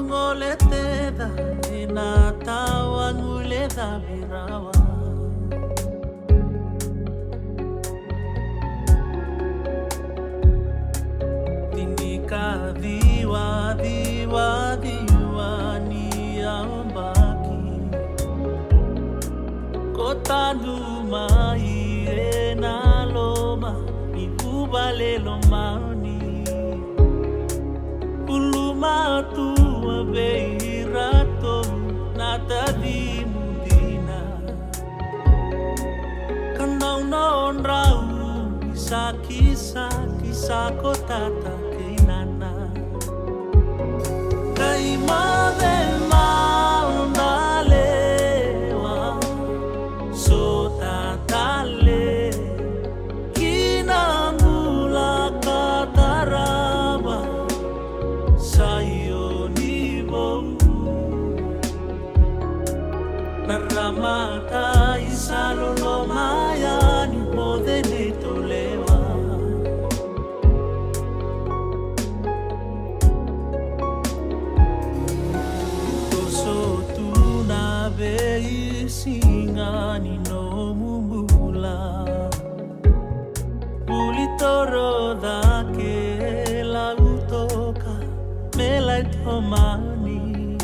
ngole teda inatawa ngule da birawa tinika diwa diwa diwa ni ambaki kota lumai na loma ibubalelo mauni uluma tua beirato nata di mudina kanau non rau isa kisah kota tak keinana kai made maundalewa so tatale kinamula kataraba Naramata isalo lomaya ni modele tolewa Toso tuna bei singani no mumula Ulitoro da ke la utoka mela tomani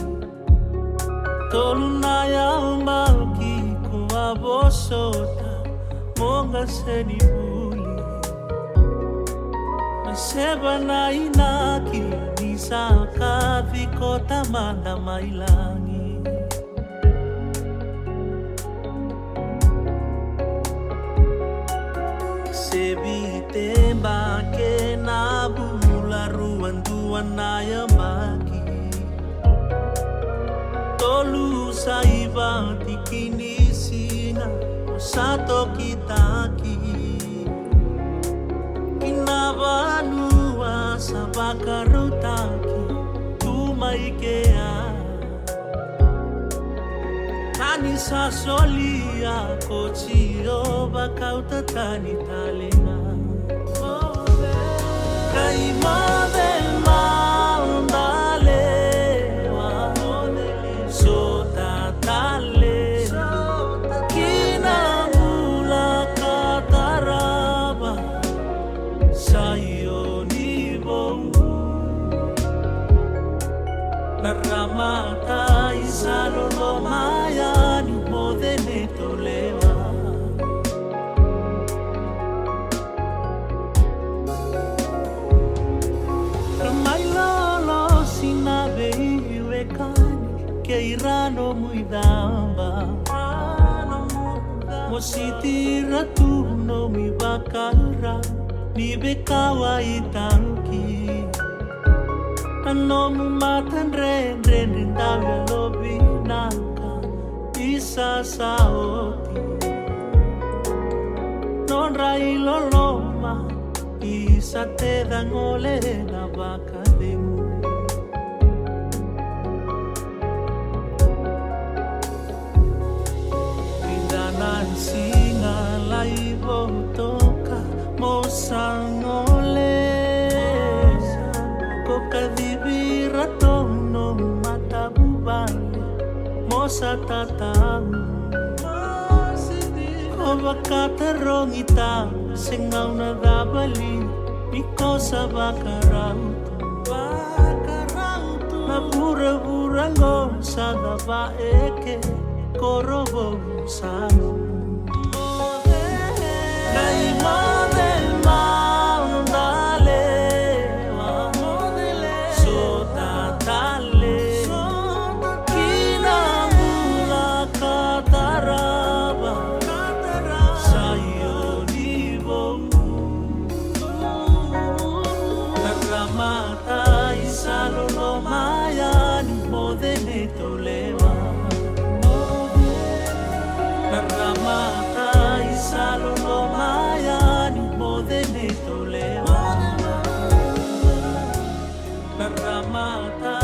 Tolunaya malki kuwa bosota monga senibuli Maseba na inaki nisaka vikota manda mailangi Sebi temba ke na bula ruan duan na yamaki Tolu saiba tikini singa sato kitaki Kinabanua sabakarutaki tumaikea Kanisa solia kochiro bakauta tani talena Kaimade maundalewa Sota tale kinamula kataraba sayonibo Naramata isalo lomaya ni modele tolewa Ramailolo sinabe iwekani Keirano muidamba Mositira tu no mi bakara Ni bekawa itanki Ano mumatan ren rindawe lobi naka Isa saoti Non rai loloma Isa te dangole na baka demu Singa laibo toka mosangole Koka dibira tono matabubale Mosa tatamu Kobakata rongita Singaw na dabali Miko sa bakarauto Nabura-burango sa dabaeke Korobo sano Kay model maundalewa So tatale Kinamula kataraba Sayonibo Naramata isalo lomaya ni modele tolewa Naramata isalo lomaya ni modele tolewa Naramata